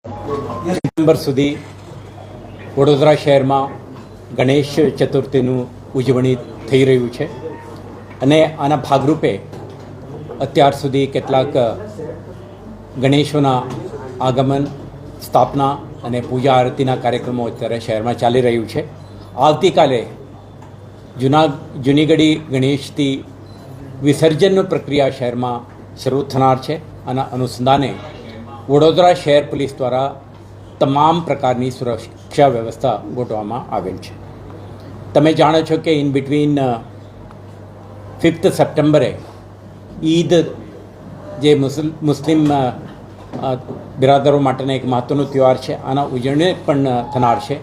September સુધી વડોદરા શહેરમાં ગણેશ ચતુર્થીનું ઉજવણી થઈ રહ્યું છે અને આના ભાગરૂપે અત્યાર સુધી કેટલાક ગણેશોના આગમન, સ્થાપના અને પૂજા આરતીના કાર્યક્રમો અત્યારે શહેરમાં ચાલી રહ્યું છે. આવતીકાલે જૂનીગઢી ગણેશથી વિસર્જનની પ્રક્રિયા શહેરમાં શરૂ થનાર છે. આના અનુસંધાને વડોદરા શહેર પોલીસ દ્વારા તમામ પ્રકારની સુરક્ષા વ્યવસ્થા ગોઠવવામાં આવેલ છે. તમે જાણો છો કે ઇન બિટવીન 5th સપ્ટેમ્બરે ઈદ જે મુસ્લિમ બિરાદરો માટેના એક મહત્ત્વનો તહેવાર છે, આના ઉજવણી પણ થનાર છે.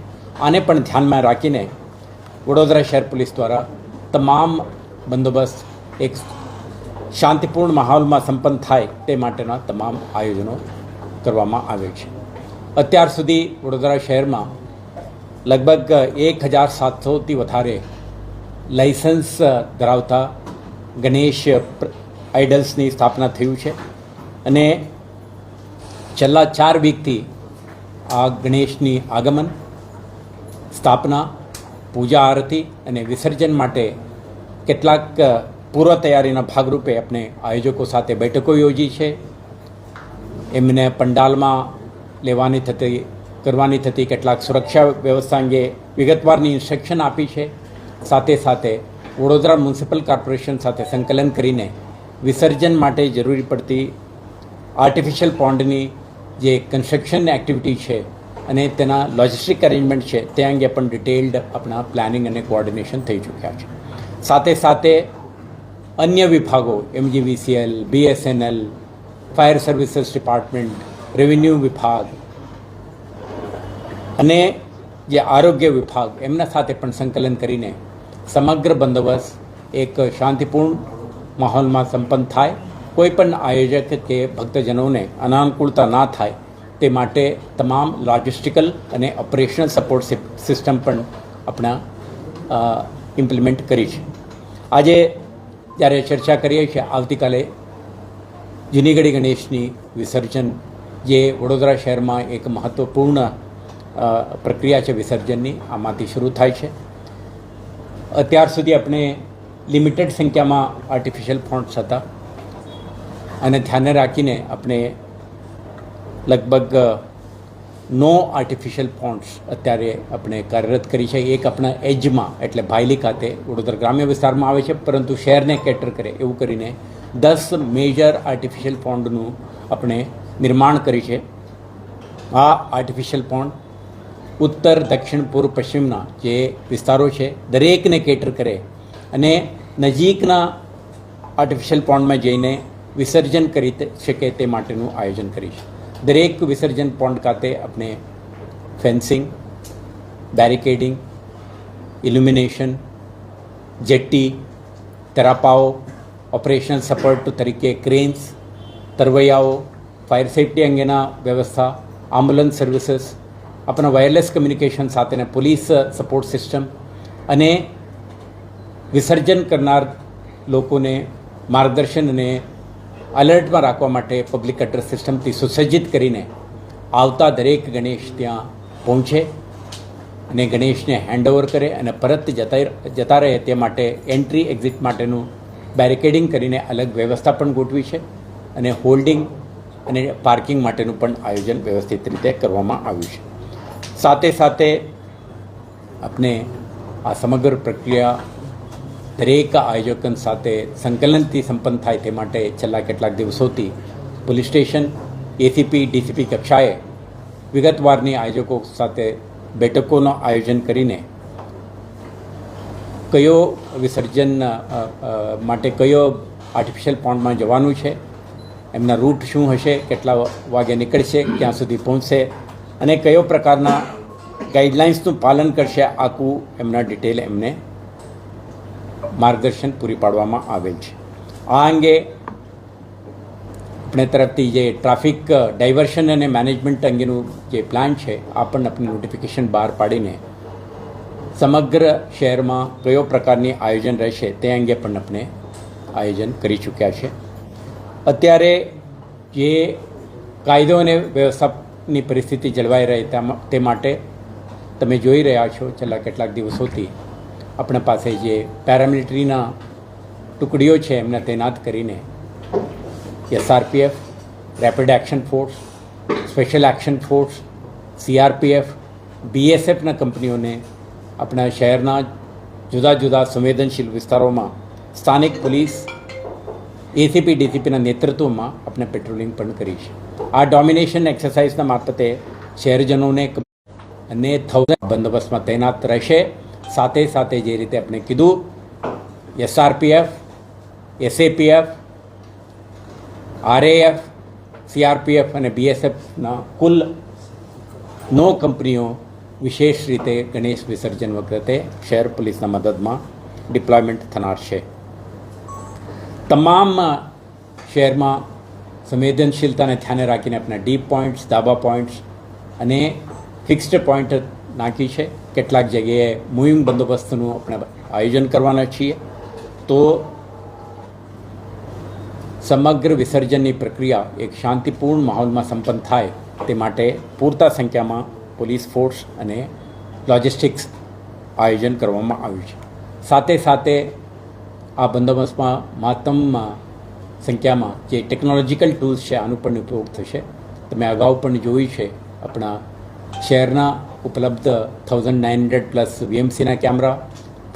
આને પણ ધ્યાનમાં રાખીને વડોદરા શહેર પોલીસ દ્વારા તમામ બંદોબસ્ત એક શાંતિપૂર્ણ માહોલમાં સંપન્ન થાય તે માટેના તમામ આયોજનો કરવામાં આવે છે. અત્યાર સુધી વડોદરા શહેરમાં લગભગ 1700થી વધારે લાઇસન્સ ધરાવતા ગણેશ આઇડલ્સની સ્થાપના થયું છે અને છેલ્લા 4 વીકથી આ ગણેશની આગમન, સ્થાપના, પૂજા આરતી અને વિસર્જન માટે કેટલાક પૂર્વ તૈયારીના ભાગરૂપે આપણે આયોજકો સાથે બેઠકો યોજી છે. એમને પંડાલમાં કરવાની થતી કેટલાક સુરક્ષા વ્યવસ્થા અંગે વિગતવારની ઇન્સ્ટ્રક્શન આપી છે. સાથે સાથે વડોદરા મ્યુનિસિપલ કોર્પોરેશન સાથે સંકલન કરીને વિસર્જન માટે જરૂરી પડતી આર્ટિફિશિયલ પોન્ડની જે કન્સ્ટ્રક્શન એક્ટિવિટી છે અને તેના લોજિસ્ટિક અરેન્જમેન્ટ છે તે અંગે પણ ડિટેલ્ડ આપણા પ્લાનિંગ અને કોઓર્ડિનેશન થઈ ચૂક્યા છે. સાથે સાથે અન્ય વિભાગો MGVCL, BSNL, fire services department, revenue વિભાગ અને જે આરોગ્ય વિભાગ એમના સાથે પણ સંકલન કરીને સમગ્ર બંદોબસ્ત એક શાંતિપૂર્ણ માહોલમાં સંપન્ન થાય, કોઈ પણ આયોજક કે ભક્તજનોને અનાનુકૂળતા ના થાય તે માટે તમામ લોજિસ્ટિકલ અને ઓપરેશનલ સપોર્ટ સિસ્ટમ પણ આપણા ઇમ્પ્લિમેન્ટ કરી છે. આજે જ્યારે ચર્ચા કરીએ છીએ, આવતીકાલે જૂનીગઢી ગણેશની વિસર્જન જે વડોદરા શહેરમાં એક મહત્ત્વપૂર્ણ પ્રક્રિયા છે વિસર્જનની, આમાંથી શરૂ થાય છે. અત્યાર સુધી આપણે લિમિટેડ સંખ્યામાં આર્ટિફિશિયલ પોન્ડ્સ હતા અને ધ્યાને રાખીને આપણે લગભગ 9 આર્ટિફિશિયલ પોન્ડ્સ અત્યારે આપણે કાર્યરત કરી છે. એક આપણા એજમાં એટલે ભાયલી ખાતે વડોદરા ગ્રામ્ય વિસ્તારમાં આવે છે, પરંતુ શહેરને કેટર કરે એવું કરીને 10 મેજર આર્ટિફિશિયલ પોન્ડનું આપણે નિર્માણ કરી છે. આ આર્ટિફિશિયલ પોન્ડ ઉત્તર, દક્ષિણ, પૂર્વ, પશ્ચિમના જે વિસ્તારો છે દરેકને કેટર કરે અને નજીકના આર્ટિફિશિયલ પોન્ડમાં જઈને વિસર્જન કરી શકે તે માટેનું આયોજન કરી છે. દરેક વિસર્જન પોન્ડ ખાતે આપણે ફેન્સિંગ, બેરિકેડિંગ, ઇલ્યુમિનેશન, જેટ્ટી, તેરાપાઓ, ઓપરેશનલ સપોર્ટ તરીકે ક્રેન્સ, તરવૈયાઓ, ફાયર સેફ્ટી અંગેના વ્યવસ્થા, એમ્બ્યુલન્સ સર્વિસીસ, આપણા વાયરલેસ કમ્યુનિકેશન સાથેના પોલીસ સપોર્ટ સિસ્ટમ અને વિસર્જન કરનાર લોકોને માર્ગદર્શન અને અલર્ટમાં રાખવા માટે પબ્લિક એડ્રેસ સિસ્ટમથી સુસજ્જિત કરીને આવતા દરેક ગણેશ ત્યાં પહોંચે અને ગણેશને હેન્ડઓવર કરે અને પરત જતા રહે તે માટે એન્ટ્રી એક્ઝિટ માટેનું બેરિકેડિંગ કરીને અલગ વ્યવસ્થા પણ ગોઠવી છે અને હોલ્ડિંગ અને પાર્કિંગ માટેનું પણ આયોજન વ્યવસ્થિત રીતે કરવામાં આવ્યું છે. સાથે સાથે આપણે આ સમગ્ર પ્રક્રિયા દરેક આયોજકો સાથે સંકલનથી સંપન્ન થાય તે માટે છેલ્લા કેટલાક દિવસોથી પોલીસ સ્ટેશન, ACP, DCP કક્ષાએ વિગતવારની આયોજકો સાથે બેઠકોનું આયોજન કરીને કયો વિસર્જન માટે કયો આર્ટિફિશિયલ પોન્ડમાં જવાનું છે, એમના રૂટ શું હશે, કેટલા વાગે નીકળશે, ક્યાં સુધી પહોંચશે અને કયો પ્રકારના ગાઈડલાઇન્સનું પાલન કરશે, આખું એમના ડિટેલ એમને માર્ગદર્શન પૂરી પાડવામાં આવેલ છે. આ અંગે આપણે તરફથી જે ટ્રાફિક ડાયવર્શન અને મેનેજમેન્ટ અંગેનું જે પ્લાન છે આ પણ આપણે નોટિફિકેશન બહાર પાડીને સમગ્ર શહેરમાં કયો પ્રકારની આયોજન રહેશે તે અંગે પણ આપણે આયોજન કરી ચૂક્યા છે. અત્યારે જે કાયદો અને વ્યવસ્થા ટ્રાફિકની પરિસ્થિતિ જળવાઈ રહે તે માટે તમે જોઈ રહ્યા છો છેલ્લા કેટલાક દિવસોથી આપણા પાસે જે પેરામિલિટરીના ટુકડીઓ છે એમને તૈનાત કરીને SRPF, rapid action force, special action force, CRPF, BSFના કંપનીઓને આપણા શહેરના જુદા જુદા સંવેદનશીલ વિસ્તારોમાં સ્થાનિક પોલીસ ACP DCPના નેતૃત્વમાં આપણે પેટ્રોલિંગ પણ કરી છે. આ ડોમિનેશન એક્સરસાઇઝના મારફતે શહેરજનોને અને 1000 બંદોબસ્તમાં તૈનાત રહેશે. સાથે સાથે જે રીતે આપણે કીધું SRPF, SAPF, RAF, CRPF અને BSFના કુલ 9 કંપનીઓ વિશેષ રીતે ગણેશ વિસર્જન વખતે શહેર પોલીસના મદદમાં ડિપ્લોયમેન્ટ થનાર છે. તમામ શહેરમાં સંવેદનશીલતાને ધ્યાને રાખીને આપણે ડીપ પોઈન્ટ્સ, ધાબા પોઈન્ટ્સ અને ફિક્સ્ડ પોઈન્ટ નાખી છે. કેટલાક જગ્યાએ મૂવિંગ બંદોબસ્તનું આપણે આયોજન કરવાના છીએ. તો સમગ્ર વિસર્જનની પ્રક્રિયા એક શાંતિપૂર્ણ માહોલમાં સંપન્ન થાય તે માટે પૂરતા સંખ્યામાં પોલીસ ફોર્સ અને લોજિસ્ટિક્સ આયોજન કરવામાં આવ્યું છે. સાથે સાથે આ બંદોબસ્તમાં મહત્તમ સંખ્યામાં જે ટેકનોલોજીકલ ટૂલ્સ છે આનું પણ ઉપયોગ થશે. તમે અગાઉ પણ જોયું છે આપણા શહેરના ઉપલબ્ધ 1900+ VMCના કેમેરા,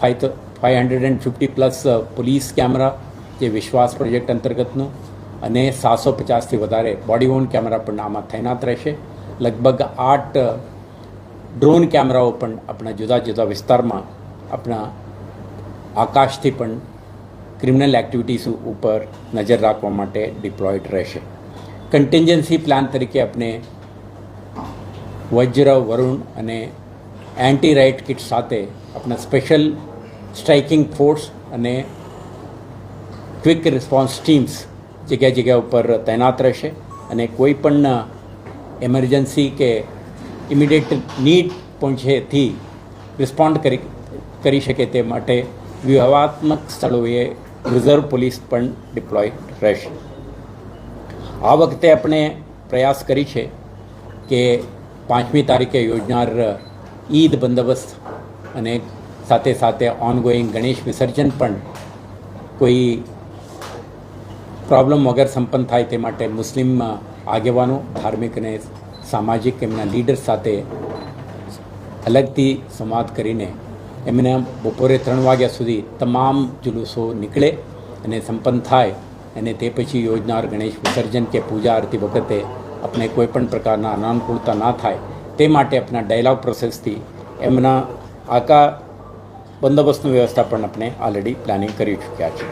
550+ પોલીસ કેમેરા જે વિશ્વાસ પ્રોજેક્ટ અંતર્ગતનું અને 750થી વધારે બોડી વોર્ન કેમેરા પણ આમાં તૈનાત રહેશે. લગભગ 8 ડ્રોન કેમેરાઓ પણ આપણા જુદા જુદા વિસ્તારમાં આપણા આકાશથી પણ ક્રિમિનલ એક્ટિવિટીઝ ઉપર નજર રાખવા માટે ડિપ્લોયડ રહેશે. કન્ટિન્જન્સી પ્લાન તરીકે આપણે વજ્ર, વરુણ અને એન્ટી રાઇટ કિટ સાથે આપણા સ્પેશિયલ સ્ટ્રાઇકિંગ ફોર્સ અને ક્વિક રિસ્પોન્સ ટીમ્સ જગ્યા જગ્યા ઉપર તૈનાત રહેશે અને કોઈ પણ એમરજન્સી કે ઇમિડિયેટ નીડ પહોંચેથી રિસ્પોન્ડ કરી શકે તે માટે વ્યૂહાત્મક સ્થળોએ રિઝર્વ પોલીસ પણ ડિપ્લોય રહેશે. આ વખતે આપણે પ્રયાસ કરી છે કે 5મી તારીખે યોજનાર ઈદ બંદોબસ્ત અને સાથે સાથે ઓનગોઈંગ ગણેશ વિસર્જન પણ કોઈ પ્રોબ્લેમ વગર સંપન્ન થાય તે માટે મુસ્લિમ આગેવાનો, ધાર્મિક અને સામાજિક એમના લીડર સાથે અલગથી સંવાદ કરીને એમને બપોરે 3 વાગ્યા સુધી તમામ જુલુસો નીકળે અને સંપન્ન થાય અને તે પછી યોજનાર ગણેશ વિસર્જન કે પૂજા આરતી વખતે આપણે કોઈ પણ પ્રકારના અનાનુકૂળતા ના થાય તે માટે આપણા ડાયલોગ પ્રોસેસથી એમના આખા બંદોબસ્તની વ્યવસ્થા પણ આપણે ઓલરેડી પ્લાનિંગ કરી ચૂક્યા છે.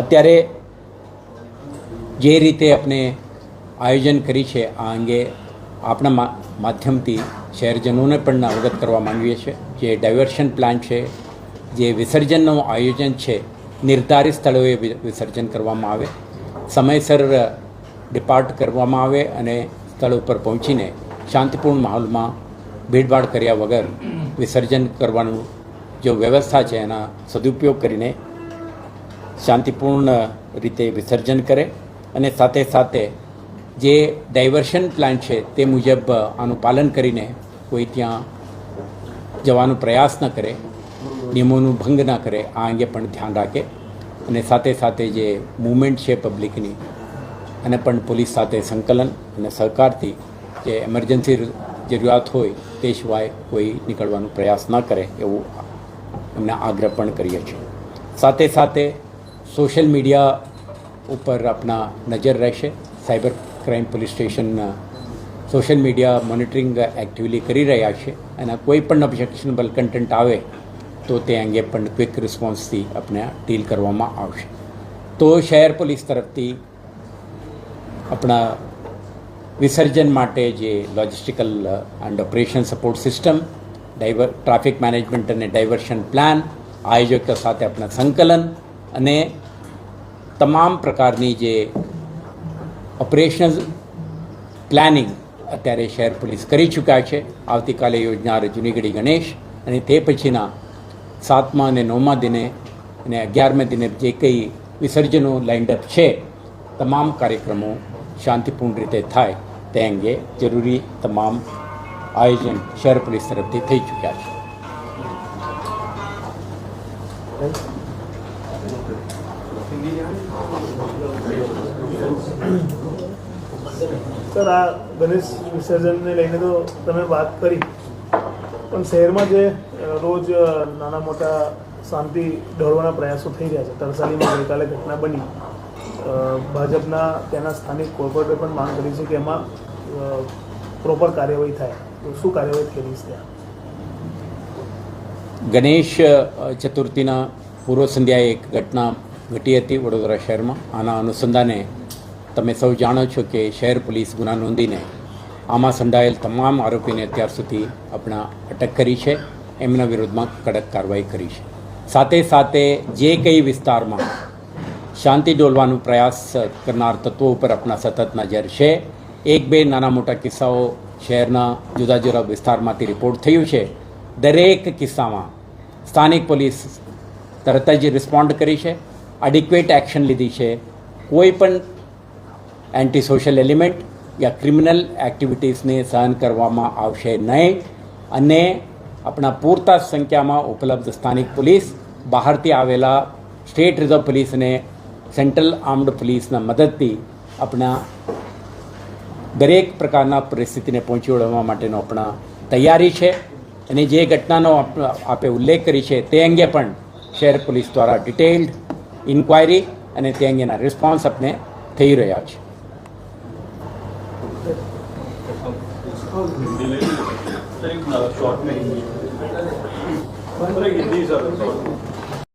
અત્યારે જે રીતે આપણે આયોજન કરી છે આ અંગે આપણા માધ્યમથી શહેરજનોને પણ અવગત કરવા માંગીએ છીએ. જે ડાયવર્શન પ્લાન છે, જે વિસર્જનનું આયોજન છે, નિર્ધારિત સ્થળોએ વિસર્જન કરવામાં આવે, સમયસર ડિપાર્ટ કરવામાં આવે અને સ્થળ ઉપર પહોંચીને શાંતિપૂર્ણ માહોલમાં ભીડભાડ કર્યા વગર વિસર્જન કરવાનું જો વ્યવસ્થા છે એના સદુપયોગ કરીને શાંતિપૂર્ણ રીતે વિસર્જન કરે અને સાથે સાથે જે ડાયવર્શન પ્લાન છે તે મુજબ આનું પાલન કરીને કોઈ ત્યાં જવાનો પ્રયાસ ન કરે, નિયમોનું ભંગ ન કરે, આ અંગે પણ ધ્યાન રાખે અને સાથે સાથે જે મૂવમેન્ટ છે પબ્લિકની અને પણ પોલીસ સાથે સંકલન અને સહકારથી જે એમરજન્સી જરૂરિયાત હોય તે સિવાય કોઈ નીકળવાનો પ્રયાસ ન કરે એવું એમને આગ્રહ પણ કરીએ છીએ. સાથે સાથે સોશિયલ મીડિયા ઉપર આપણા નજર રહેશે. Cyber crime police station social media monitoring actively કરી રહ્યા છે અને કોઈ પણ ઓબ્જેક્શનેબલ કન્ટેન્ટ આવે તો તે અંગે પણ ક્વિક રિસ્પોન્સથી આપણે ડીલ કરવામાં આવશે. તો શહેર પોલીસ તરફથી આપણા વિસર્જન માટે જે logistical and operation support system, traffic management અને ડાયવર્શન પ્લાન, આયોજકો સાથે આપણા સંકલન અને તમામ પ્રકારની જે ઓપરેશનલ પ્લાનિંગ અત્યારે શહેર પોલીસ કરી ચૂક્યા છે. આવતીકાલે યોજનાર જૂનીગઢી ગણેશ અને તે પછીના 7મા અને 9મા દિને અને 11મા દિને જે કંઈ વિસર્જનો લાઇન્ડઅપ છે તમામ કાર્યક્રમો શાંતિપૂર્ણ રીતે થાય તે અંગે જરૂરી તમામ આયોજન શહેર પોલીસ તરફથી થઈ ચૂક્યા છે. સર, આ ગણેશ વિસર્જનને લઈને તો તમે વાત કરી, પણ શહેરમાં જે રોજ નાના મોટા શાંતિ દોડવાના પ્રયાસો થઈ રહ્યા છે, તરસાલીમાં ગઈકાલે ઘટના બની, ભાજપના ત્યાંના સ્થાનિક કોર્પોરેટરે પણ માંગ કરી છે કે એમાં પ્રોપર કાર્યવાહી થાય, તો શું કાર્યવાહી થઈ રહી છે ત્યાં? ગણેશ ચતુર્થીના પૂર્વ સંધ્યાએ એક ઘટના ઘટી હતી વડોદરા શહેરમાં. આના અનુસંધાને તમે સૌ જાણો છો કે શહેર પોલીસ ગુના નોંધીને આમાં સંડાયેલ તમામ આરોપીને અત્યાર સુધી આપણા અટક કરી છે, એમના વિરુદ્ધમાં કડક કાર્યવાહી કરી છે. સાથે સાથે જે કંઈ વિસ્તારમાં શાંતિ ડોલવાનો પ્રયાસ કરનાર તત્વો ઉપર આપણા સતત નજર છે. એક બે નાના મોટા કિસ્સાઓ શહેરના જુદા જુદા વિસ્તારમાંથી રિપોર્ટ થયું છે. દરેક કિસ્સામાં સ્થાનિક પોલીસ તરત જ રિસ્પોન્ડ કરી છે, એડિક્વેટ એક્શન લીધી છે. કોઈ પણ એન્ટી સોશિયલ એલિમેન્ટ યા ક્રિમિનલ એક્ટિવિટીઝને સહન કરવામાં આવશે નહીં અને આપણા પૂરતા સંખ્યામાં ઉપલબ્ધ સ્થાનિક પોલીસ, બહારથી આવેલા સ્ટેટ રિઝર્વ પોલીસ અને સેન્ટ્રલ આર્મ્ડ પોલીસના મદદથી આપણા દરેક પ્રકારના પરિસ્થિતિને પહોંચી વળવા માટેનો આપણા તૈયારી છે. અને જે ઘટનાનો આપે ઉલ્લેખ કરી છે તે અંગે પણ શહેર પોલીસ દ્વારા ડિટેલ્ડ ઇન્ક્વાયરી અને તે અંગેના રિસ્પોન્સ આપણે થઈ રહ્યા છે. शॉर्ट में हिंदी सर